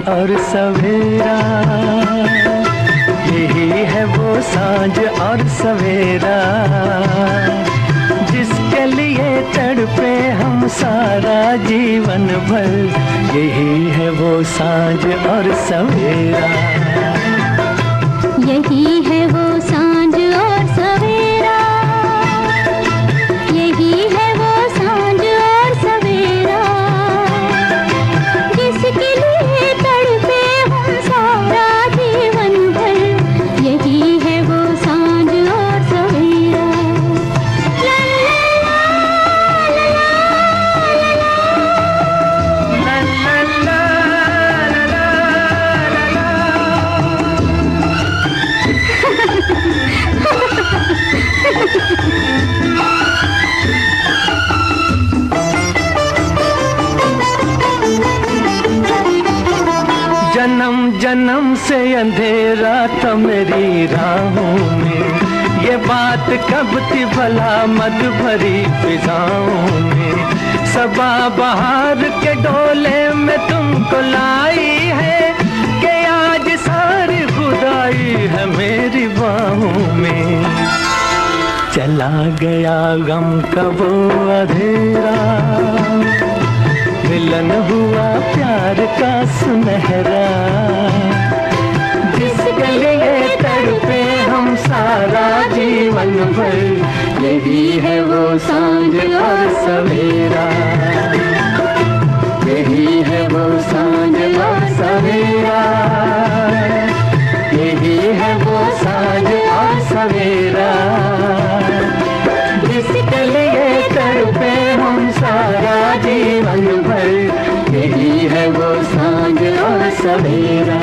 और सवेरा, यही है वो सांझ और सवेरा जिसके लिए तड़पे हम सारा जीवन भर। यही है वो सांझ और सवेरा, यही है वो सांझ और सवेरा, यही है वो सांझ और सवेरा जिसके लिए तड़पे हम सारा जीवन भर। यही है वो सांझ और सवेरा। जन्म जन्म से अंधेरा था मेरी राहों में, ये बात कब थी भला मद भरी फिजाओं में। सबा बहार के डोले में तुमको लाई है कि आज सारी खुदाई है मेरी बाहों में। चला गया गम का वो अंधेरा, मिलन हुआ प्यार का सुनहरा जिसके लिए तड़पे हम सारा जीवन भर। यही है वो सांझ और सवेरा, यही है वो सांझ और सवेरा, यही है वो सांझ और सवेरा जिसके लिए तड़पे हम सारा जीवन भर। यही है वो सांझ और सवेरा।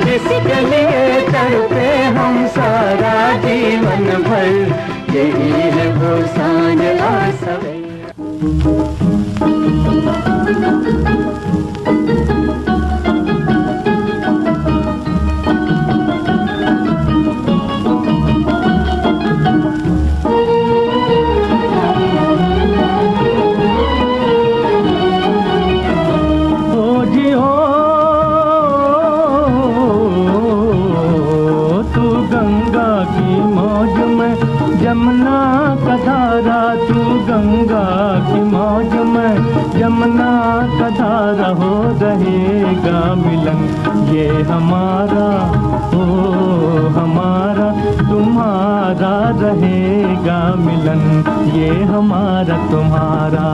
जिसके लिए तड़पे हम सारा जीवन भर। यही है वो सांझ और सवेरा। यमुना का धारा तू गंगा की मौज में, यमुना का धारा हो रहेगा मिलन ये हमारा, ओ हमारा तुम्हारा रहेगा मिलन ये हमारा तुम्हारा।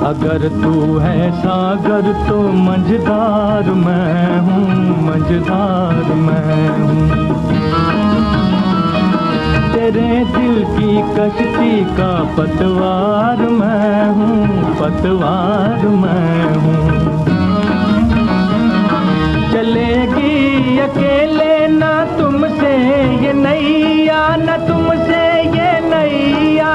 अगर तू है सागर तो मझधार मैं हूँ, मझधार मैं हूँ। तेरे दिल की कश्ती का पतवार मैं हूँ, पतवार मैं हूँ। चलेगी अकेले ना तुमसे ये नैया, ना तुमसे ये नैया।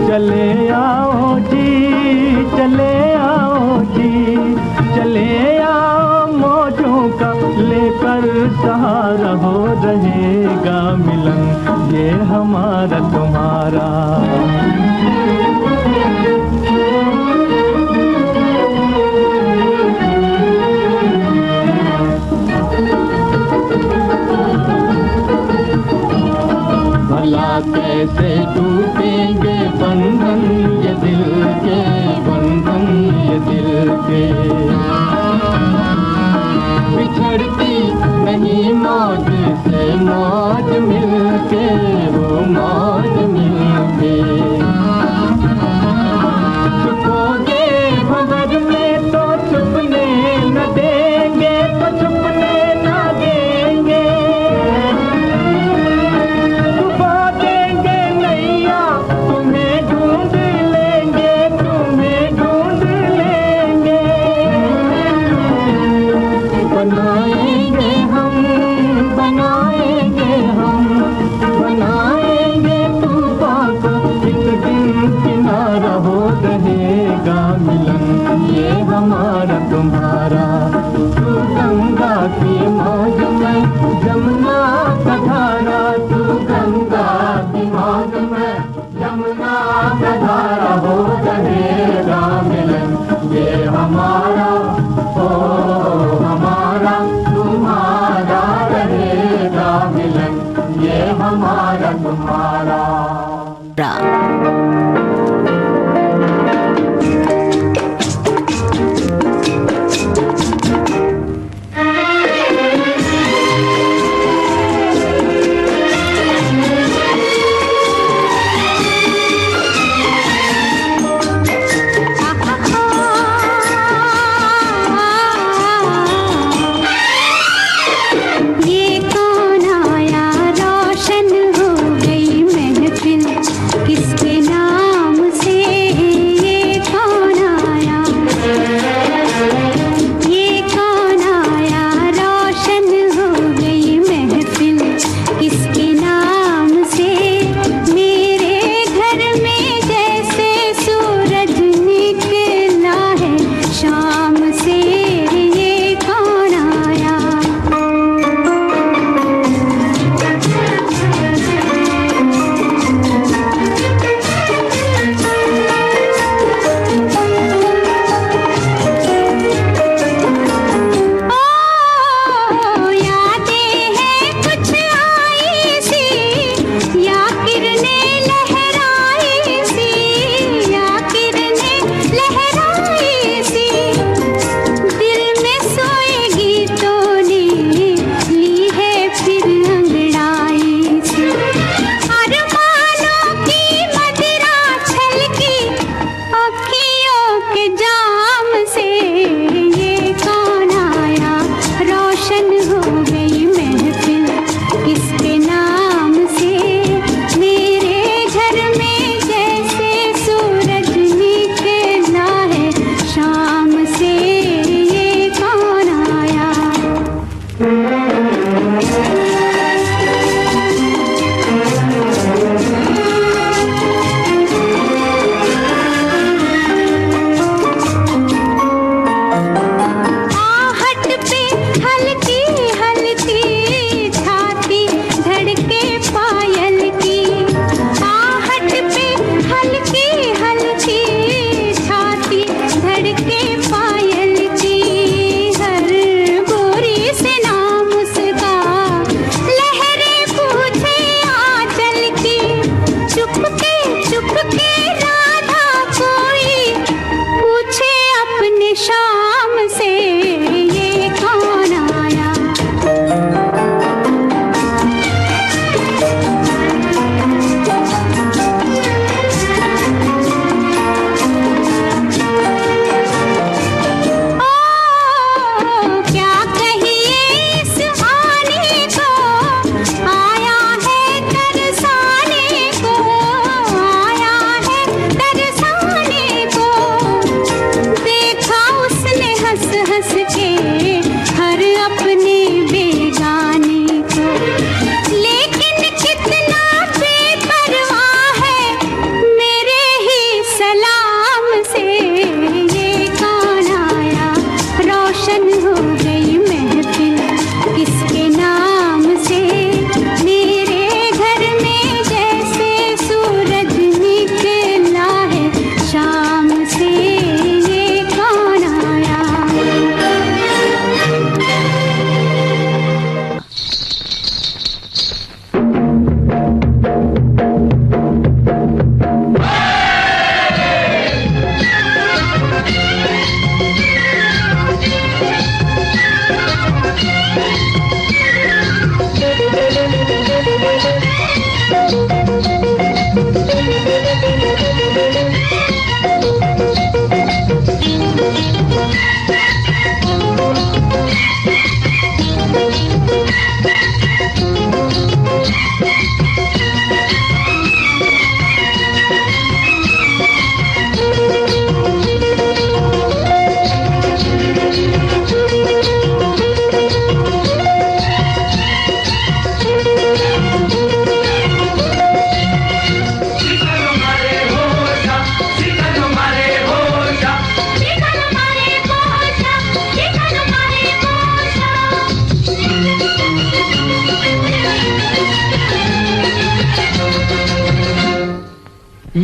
चले आओ जी, चले आओ जी, चले आओ मौजों का लेकर सहारा हो रहेगा मिलन मिलन ये हमारा तुम्हारा। भला कैसे टूटेंगे बंधन ये दिल के, बंधन ये दिल के। बिछड़ती नहीं मौज से मौज मिलके, वो मौज मिलके। छुपोगे भंवर में तो छुपने न देंगे, तो छुपने न देंगे। डुबा देंगे नैया तुम्हें ढूंढ लेंगे, तुम्हें ढूंढ लेंगे। बनाएंगे हम, बनाएंगे हम, बनाएंगे तूफान को एक दिन, किनारा हो रहेगा मिलन ये हमारा तुम्हारा। तू गंगा की मौज में जमुना का धारा, तू गंगा की मौज में जमुना का धारा हो रहेगा मिलन ये हमारा, ओ हमारा तुम्हारा रहेगा मिलन ये हमारा तुम्हारा। ये कौन आया, रोशन हो गई महफिल, किसके नाम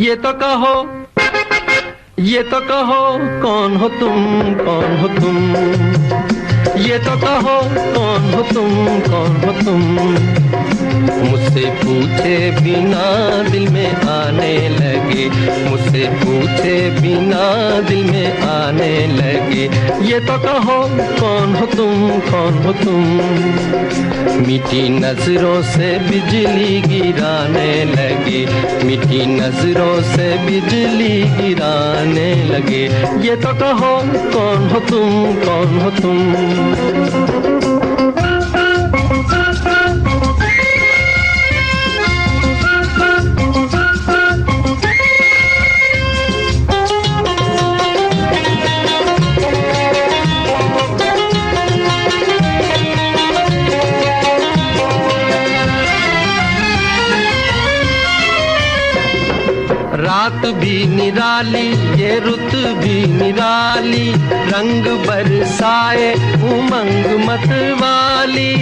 ये तो कहो, ये तो कहो कौन हो तुम, कौन हो तुम, ये तो कहो कौन हो तुम, कौन हो तुम। मुझसे पूछे बिना दिल में आने लगे, मुझसे पूछे बिना दिल में आने लगे। ये तो कहो कौन हो तुम, कौन हो तुम। मीठी नजरों से बिजली गिराने लगे, मीठी नजरों से बिजली गिराने लगे। ये तो कहो कौन हो तुम, कौन हो तुम। रात भी निराली, ये रुत भी निराली, रंग बरसाए उमंग मतवाली।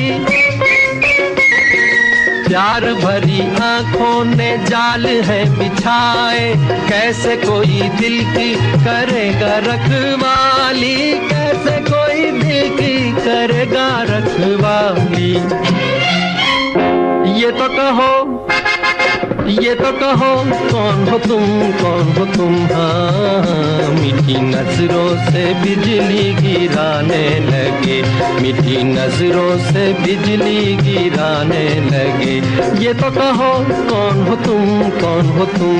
प्यार भरी आंखों ने जाल है बिछाए, कैसे कोई दिल की करेगा रखवाली, कैसे कोई दिल की करेगा रखवाली। ये तो कहो, ये तो कहो कौन हो तुम, कौन हो तुम। हाँ, मीठी नजरों से बिजली गिराने लगे, मीठी नजरों से बिजली गिराने लगे। ये तो कहो कौन हो तुम, कौन हो तुम।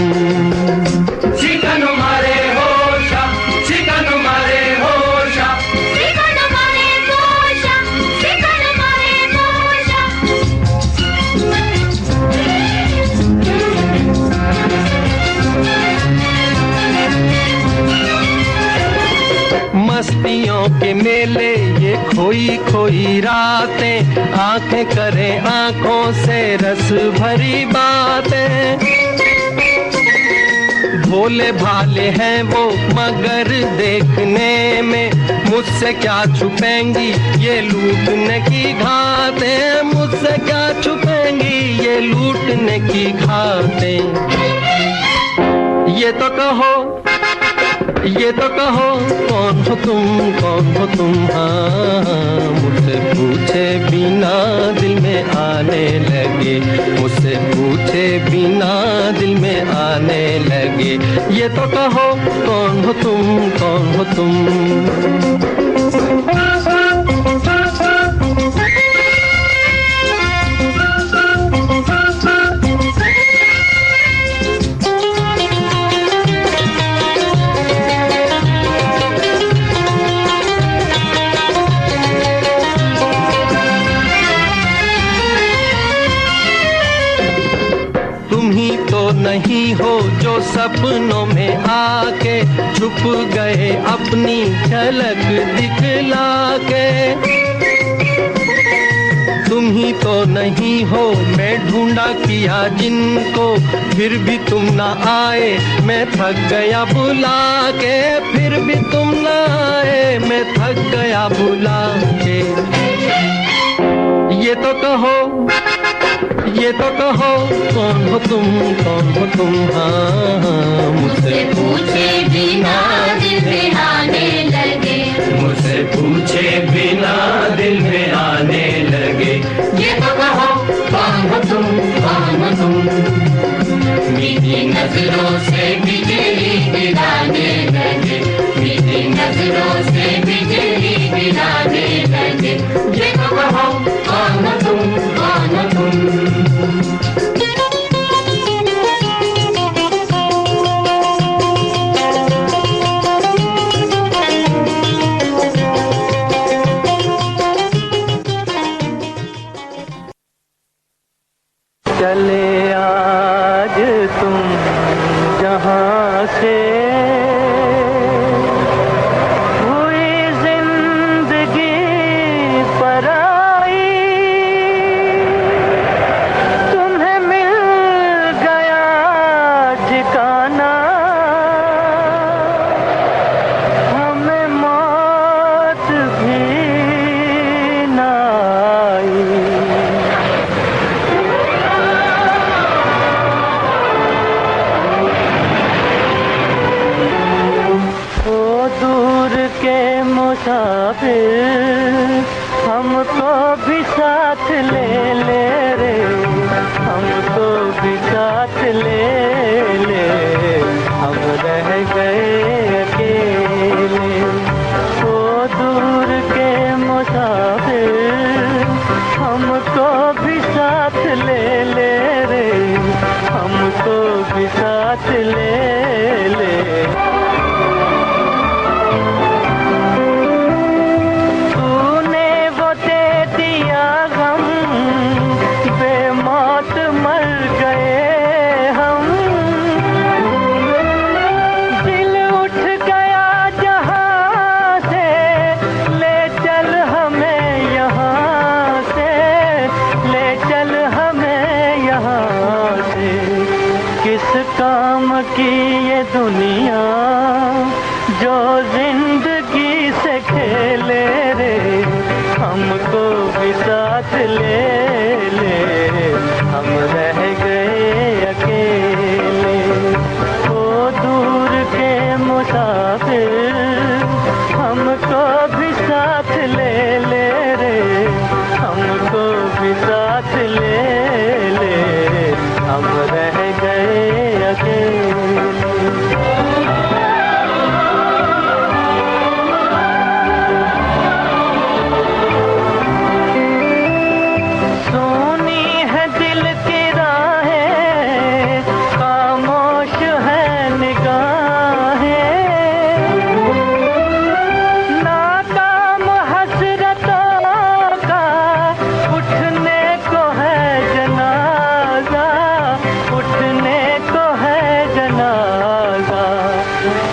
चिकन मारे होशा, चिकन मारे होशा, चिकन मारे होशा, चिकन मारे होशा। मस्तियों के मेले ये खोई खोई रातें, आंखें करें आंखों से रस भरी बातें। भोले भाले हैं वो मगर देखने में, मुझसे क्या छुपेंगी ये लूटने की घातें, मुझसे क्या छुपेंगी ये लूटने की घातें। ये तो कहो, ये तो कहो कौन हो तुम, कौन हो तुम। हाँ, मुझसे पूछे बिना दिल में आने लगे, मुझसे पूछे बिना दिल में आने लगे। ये तो कहो कौन हो तुम, कौन हो तुम। नहीं हो जो सपनों में आके छुप गए अपनी झलक दिखला के। तुम ही तो नहीं हो मैं ढूंढा किया जिनको, फिर भी तुम ना आए मैं थक गया बुला के, फिर भी तुम ना आए मैं थक गया बुला के। ये तो कहो, ये तो कहो कौन हो तुम, कौन हो तुम। हाँ, मुझसे पूछे बिना दिल में आने लगे, मुझसे पूछे बिना दिल में आने लगे। ये तो कहो कौन हो तुम, कौन हो तुम। मीठी नजरों से बिजली गिराने लगे, मीठी नजरों से बिजली गिराने लगे। ये तो कहो कौन हो तुम, कौन हो तुम। चले आज तुम जहाँ से, हुई जिंदगी पराई, तुम्हें मिल गया ठिकाना, हमें मौत भी ना आई। मुसाफिर हमको भी साथ ले ले रे, हमको भी साथ ले ले, हम रह गए अकेले। ओ दूर के मुसाफिर हमको भी साथ ले ले रे, हमको भी साथ ले ले। तूने वो दे दिया गम, बेमौत मर गए हम। दिल उठ गया जहाँ से, ले चल हमें यहाँ से, ले चल हमें यहाँ से। किस काम की ये दुनिया जो जिंदगी से खेले रे, हमको भी साथ ले ले, हम रह गए अकेले। ओ दूर के मुसाफिर हमको भी साथ ले ले रे, हमको भी साथ ले ले, हम रह गए अकेले। सोनी है दिल की राहें, खामोश है निगाहें, नाकाम हसरतों का उठने को है जनाजा, उठने को है जनाजा।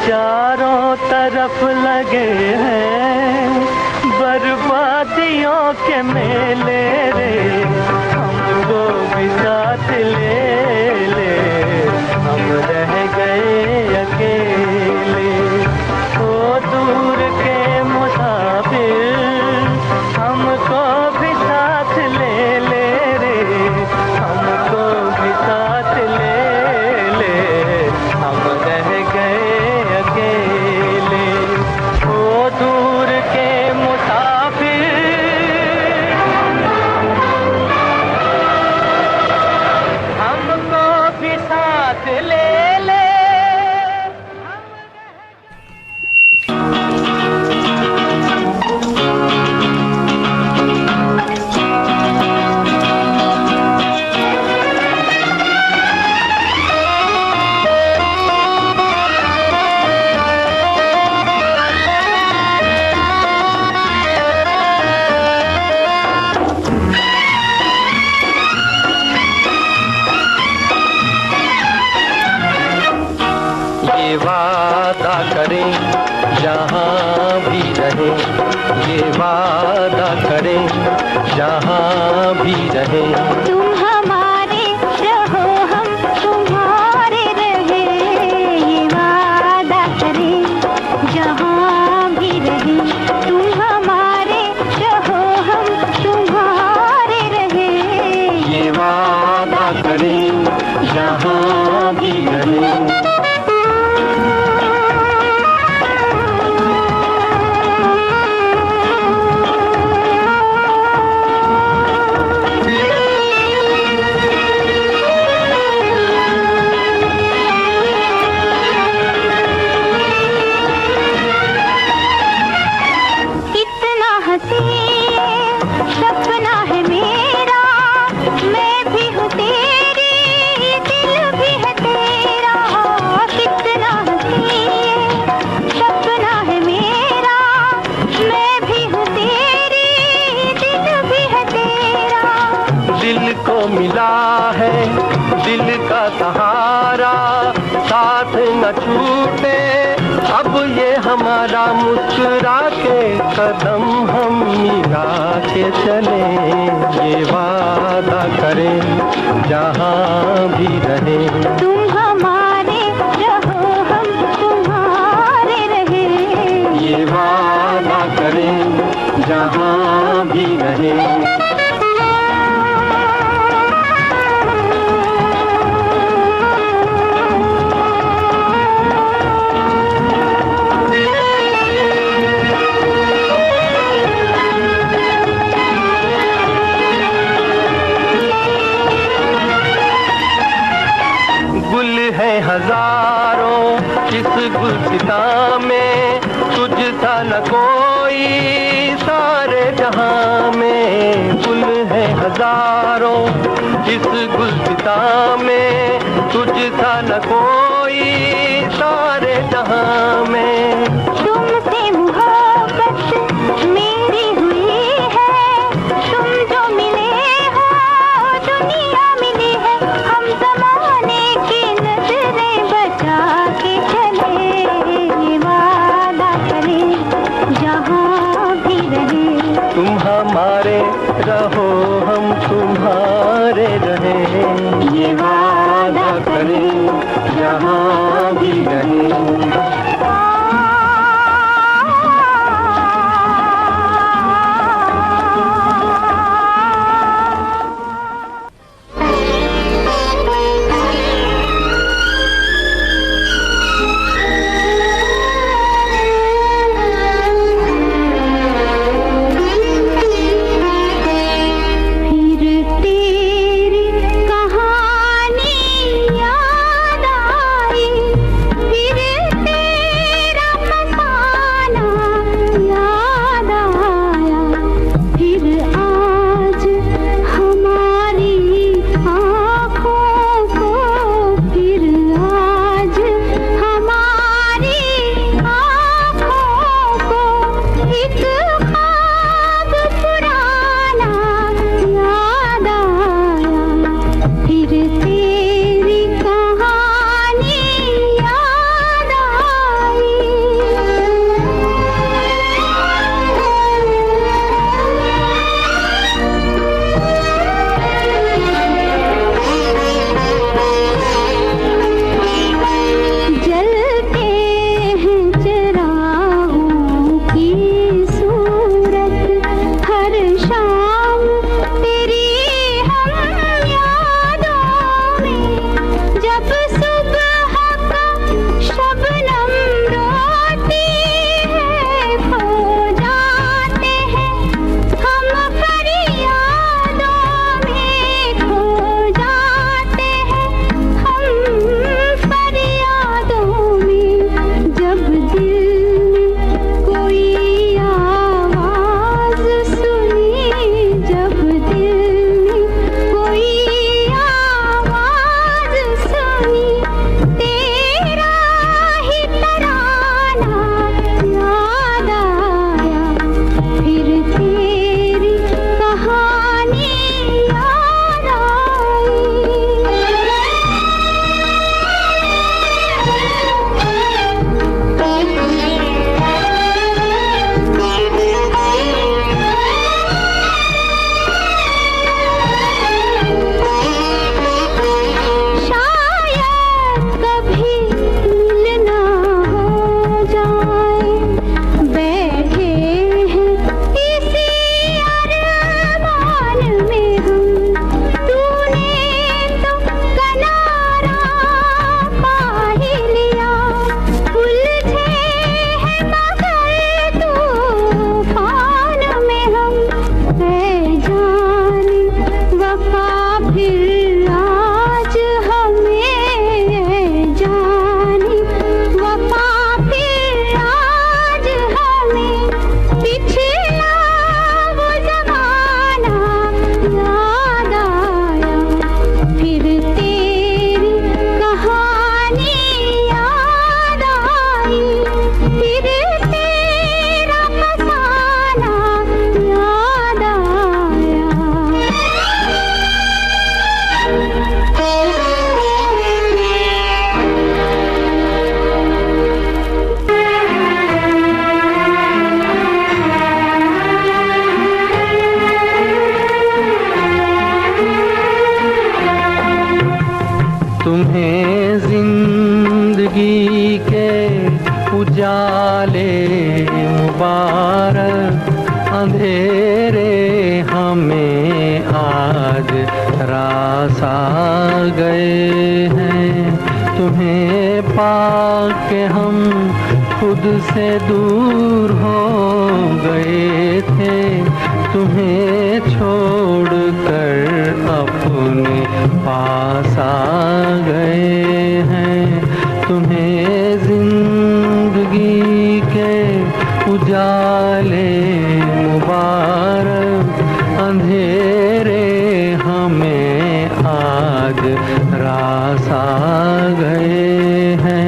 चारों तरफ लगे हैं बर्बादियों के मेले रे, हमको भी साथ ले ले, हम रह गए अकेले। ओ दूर के मुसाफिर हमको भी साथ ले ले रे, हमको भी साथ ले ले, हम रह गए अकेले। ओ दूर के मुसाफिर हमको भी साथ ले ले। ये वादा करें जहाँ भी रहे, ये वादा करें जहाँ भी रहे। तुम हमारे रहो हम तुम्हारे रहे, ये वादा करें जहाँ भी रहे। तुम हमारे रहो हम तुम्हारे रहे, ये वादा करें जहाँ भी रहे। कितना हसीन सपना है मेरा, मैं भी हूँ तेरी, दिल भी है तेरा। कितना हसीन सपना है मेरा, मैं भी हूँ तेरी, दिल भी है तेरा। दिल को मिला है दिल का सहारा, साथ न छूटे अब ये हमारा। मुस्कुरा के कदम हम मिला के चले, ये वादा करें जहाँ भी रहे। तुम हमारे रहो हम तुम्हारे रहे, ये वादा करें जहाँ भी रहे। हैं हजारों इस गुलसिता में, तुझ सा न कोई सारे जहां में। गुल है हजारों इस गुलसिता में, तुझ सा न कोई सारे जहां में। तुमसे मोहब्बत मेरी हुई है, तुम जो मिले हो दुनिया मिली है। हम ज़माने की नजरें बचा के चले, वादा करें जहाँ भी रहे। तुम हमारे रहो हम तुम्हारे रहें, ये वादा करें जहाँ भी रहें। तुम्हें जिंदगी के उजाले मुबारक, अंधेरे हमें आज रास आ गए हैं। तुम्हें पाके हम खुद से दूर हो गए थे, तुम्हें छोड़कर अपने पास आ गए हैं। रास आ गए हैं।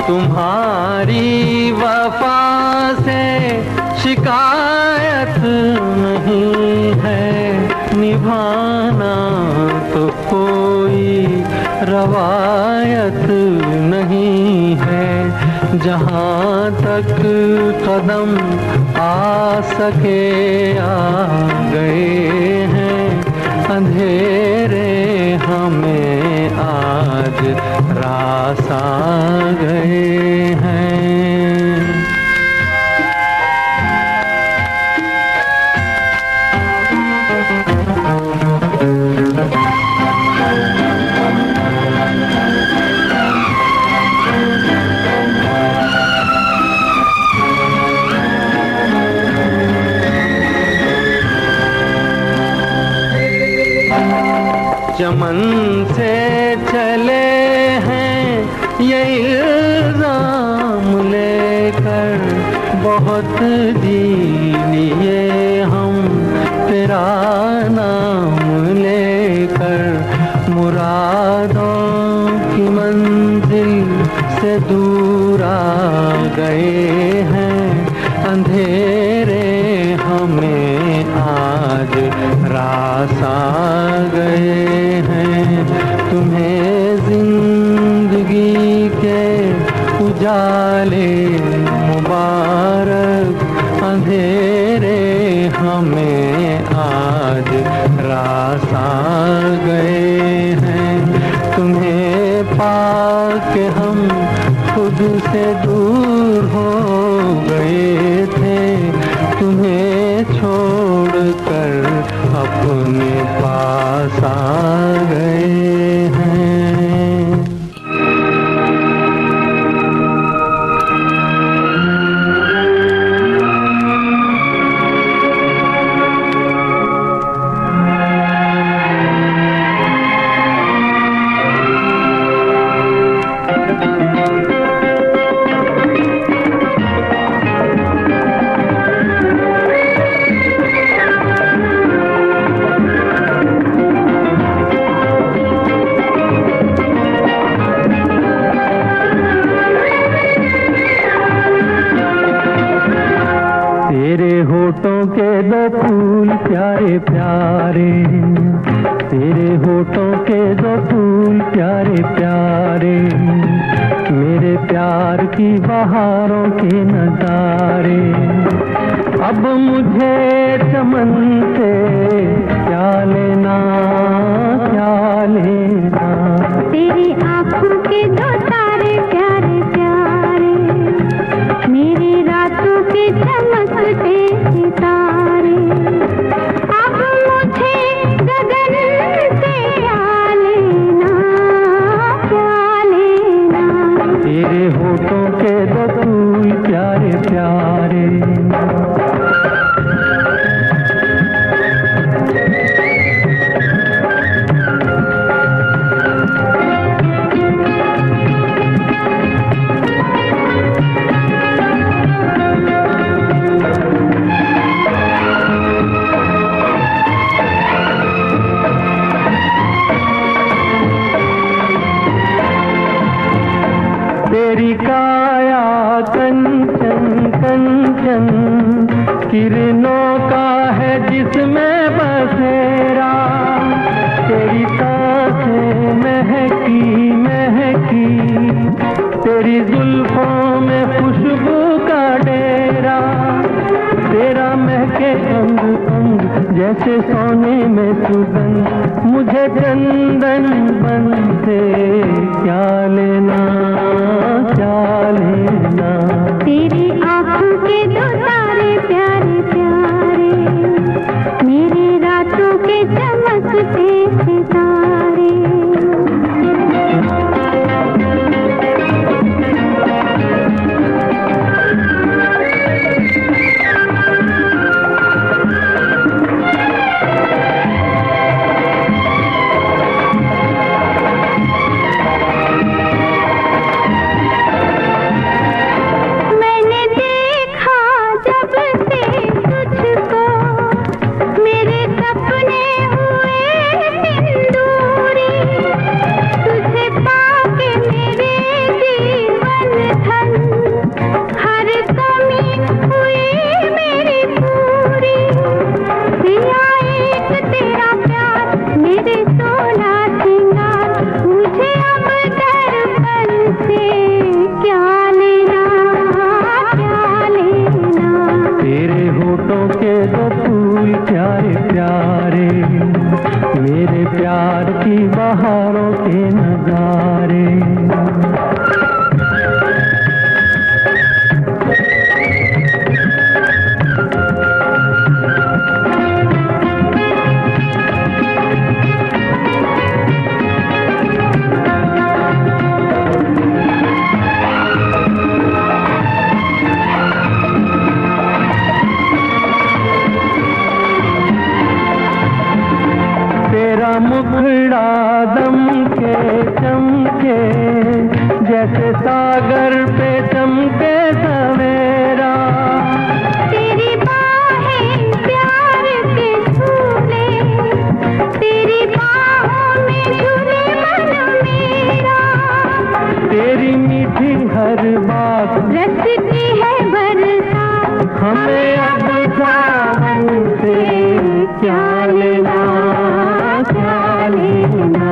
तुम्हारी वफा से शिकायत नहीं है, निभाना तो कोई रवायत नहीं है। जहाँ तक कदम आ सके आ गए हैं, अंधेरे हमें आज रास आ गए हैं। चमन से चले हैं ये इल्जाम लेकर, बहुत जी लिए हम तेरा नाम लेकर। मुरादों की मंजिल से दूर आ गए हैं, अंधेरे हमें आज रास आ गए हैं। तुम्हें जिंदगी के उजाले मुबारक, अंधेरे हमें आज रास आ गए हैं। तुम्हें पाके हम खुद से दूर हो गए थे, तुम्हें छोड़कर अपने पास आ गए हैं। होठों के दो फूल प्यारे प्यारे, तेरे होठों के दो फूल प्यारे प्यारे, मेरे प्यार की बहारों के नजारे। अब मुझे चमन से क्या लेना क्या लेना, तेरी आँखों के दो तारे प्यारे प्यारे, मेरी रातों के चमकते सितारे। अब मुझे गगन से क्या लेना क्या लेना, तेरे होठों के दो फूल प्यारे प्यारे। तेरी काया कंचन कंचन, किरणों का है जिसमें बसेरा। तेरी सांसें महकी महकी, तेरी जुल्फों में खुशबू का डेरा। तेरा महके अंग अंग जैसे सोने में सुगंध, मुझे चंदन बन से क्या लेना क्या लेना, तेरी आँखों के दो तारे प्यारे प्यारे, मेरी रातों के चमकते सितारे। की बहारों के नजारे। मुखड़ा दमके चमके जैसे सागर पे चमके सवेरा। तेरी बाहें प्यार के झूले, तेरी बाहों में झूले मन मेरा। तेरी मीठी हर बात रसती है बरसात, हमें अब सावन से क्या लेना क्या लेना।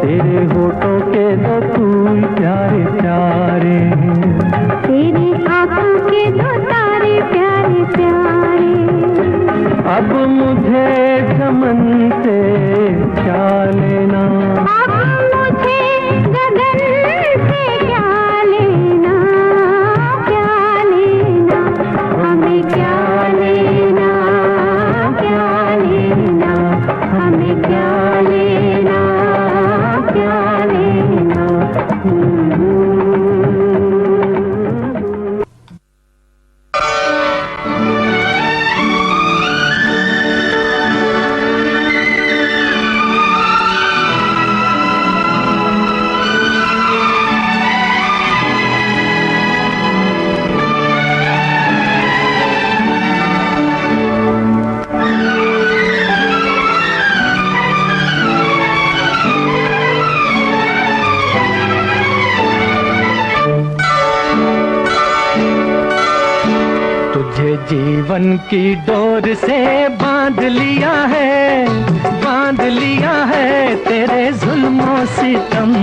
तेरे होठों के दो फूल प्यारे प्यारे, तेरी आंखों के दो तारे प्यारे प्यारे। अब मुझे चमन से क्या लेना, अब मुझे गगन से क्या लेना क्या लेना। हमें क्या लेना क्या लेना, हमें क्या लेना क्या लेना। तुझे जीवन की डोर से बांध लिया है, बांध लिया है तेरे जुल्मों सितम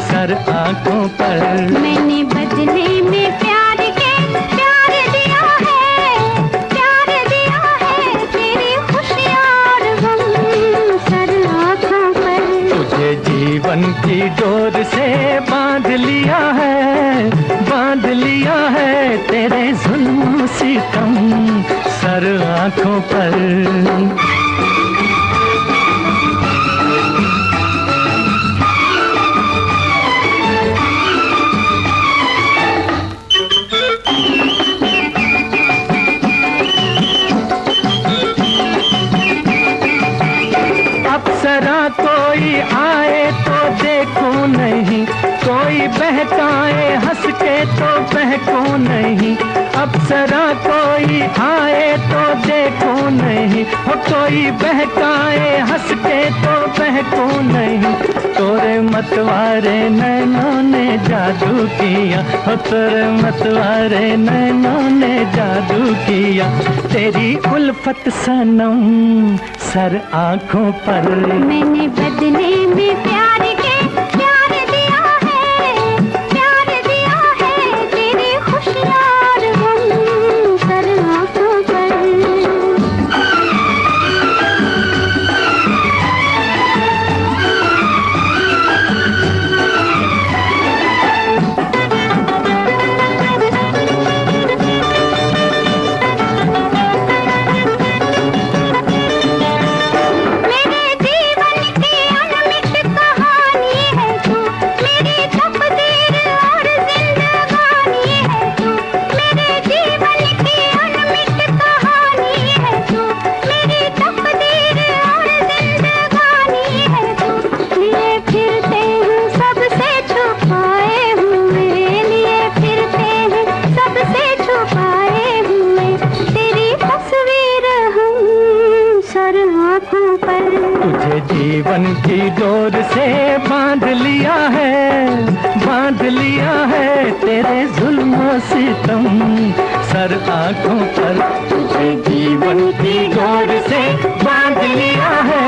सर आंखों पर। मैंने बदले में प्यार के प्यार दिया है, प्यार दिया है तेरी खुशियाँ और गम सर आँखों पर। तुझे जीवन की डोर से बांध लिया है, बांध लिया है तेरे जुल्म सितम सर आंखों पर। अप्सरा कोई आए तो देखो नहीं, कोई बहकाए हंस के तो बहको नहीं। अप्सरा कोई आए तो देखो नहीं, हो कोई बहकाए हंस के तो बहको नहीं। तोरे मतवारे नैनों ने जादू किया, हो तोरे मतवारे नैनों ने जादू किया। तेरी उल्फत सनम सर आंखों पर। मैंने बदले में प्यार के प्यार दिया है, प्यार दिया है तेरी खुशियाँ और गम सर आँखों पर। तुझे जीवन की डोर से बांध लिया है, बांध लिया है तेरे जुल्म सितम सर आंखों पर। तुझे जीवन की डोर से बांध लिया है,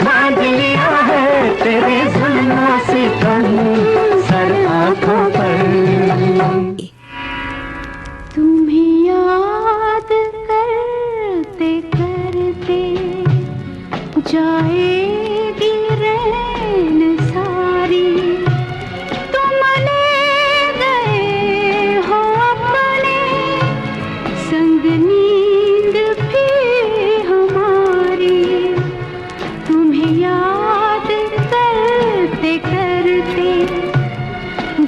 बांध लिया है तेरे जुल्म सितम सर आंखों पर। तुम्हें याद करते करते जाएगी रे संग नींद भी हमारी तुम्हें याद करते करते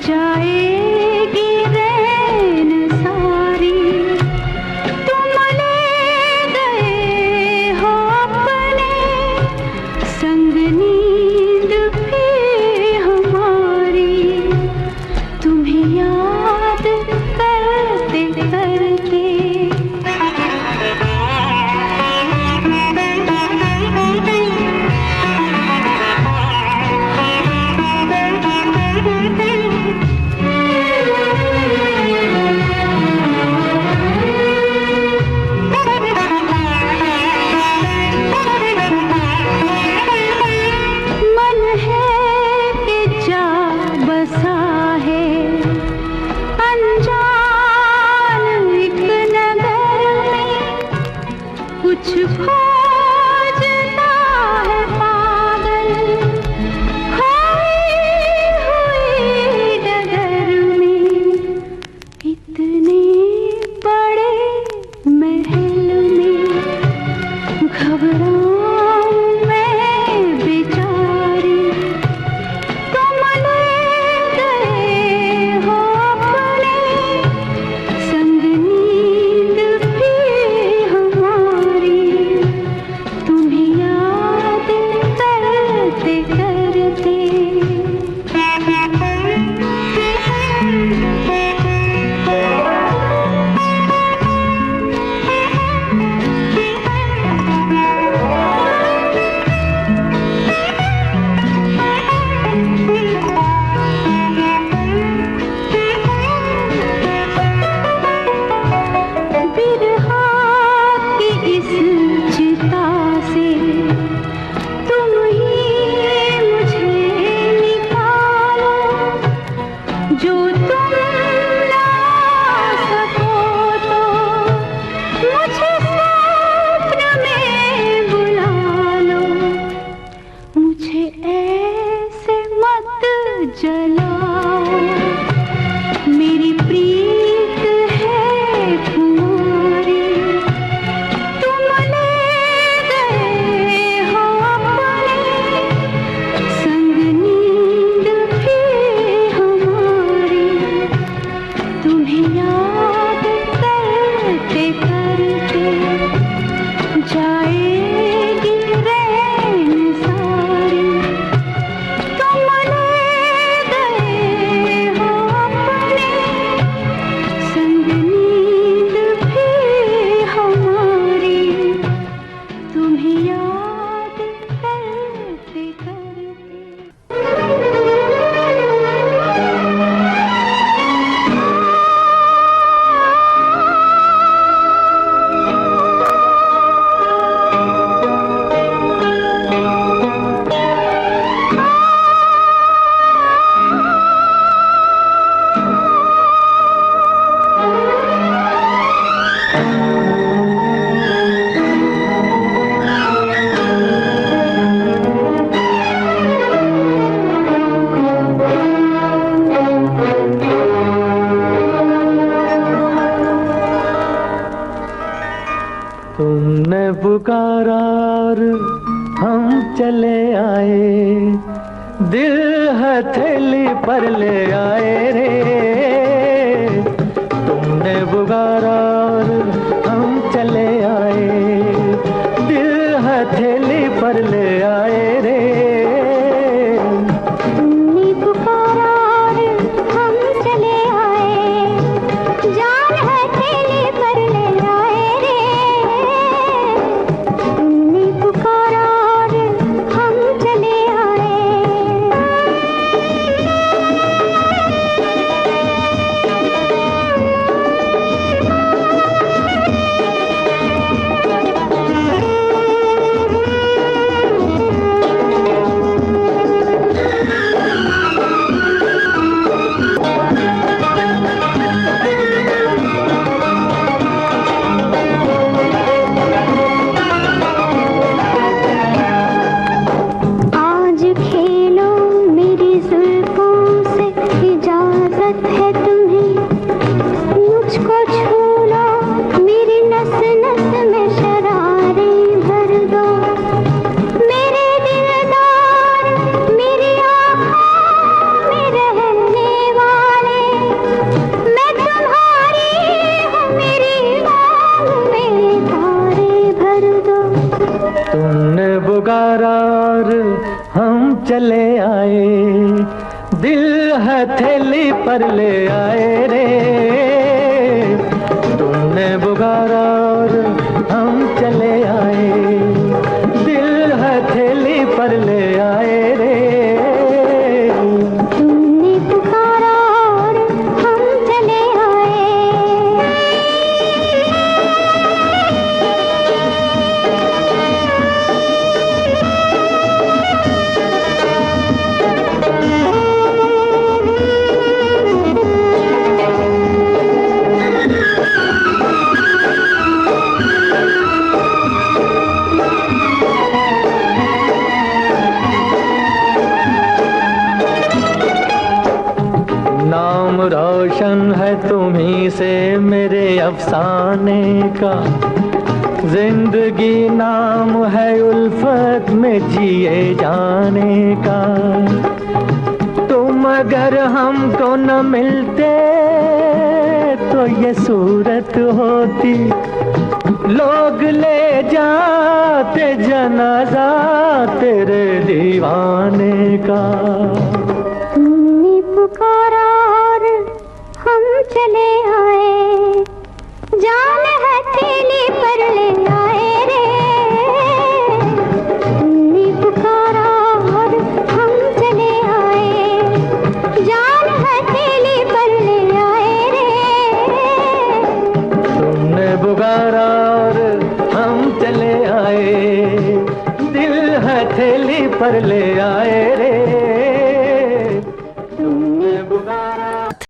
जाएगी रैन सारी। तुम ले गए हो अपने संग नींद भी हमारी तुम्हें याद करते करते। मन है कि जा बसा है अनजान एक नगर में, कुछ खोजता है पागल खोई हुई डगर में। इतने बड़े महल में घबराऊं मैं बेचारी। तुम ले गए हो अपने संग नींद भी हमारी तुम्हें याद करते करते। बिरहा की इस चिता से तुम ही मुझे निकालो, जो तुम ना सको तो मुझे स्वप्न में बुला लो। मुझे ऐसे मत जलाओ, मेरी प्रीत है कुंवारी। तुम ले गए हो अपने संग नींद भी हमारी तुम्हें याद करते करते जाएगी रैन सारी। तुम ले गए हो अपने संग नींद भी हमारी तुम्हें याद करते करते। तुमने पुकारा और हम चले आए, दिल हथेली पर ले आए रे। तुमने पुकारा और हम चले आए, दिल हथेली पर ले आए रे। तुमने पुकारा और हम चले आए, जान हथेली पर ले आए रे। तुमने पुकारा और हम चले आए। चले आए, दिल हथेली पर ले आए रे। तुमने पुकारा और हम चले आए, दिल हथेली पर ले आए रे। तुमने पुकारा और हम चले आए। नाम रोशन है तुम्ही से मेरे अफसाने का, जिंदगी नाम है उल्फत में जिए जाने का। तुम अगर हमको न मिलते तो ये सूरत होती, लोग ले जाते जनाजा तेरे दीवाने का। तुमने पुकारा और हम चले आए, जान हथेली पर ले आए रे। तुमने पुकारा और हम चले आए, जान हथेली पर ले आए रे। तुमने पुकारा और हम चले आए, दिल हथेली पर ले आए।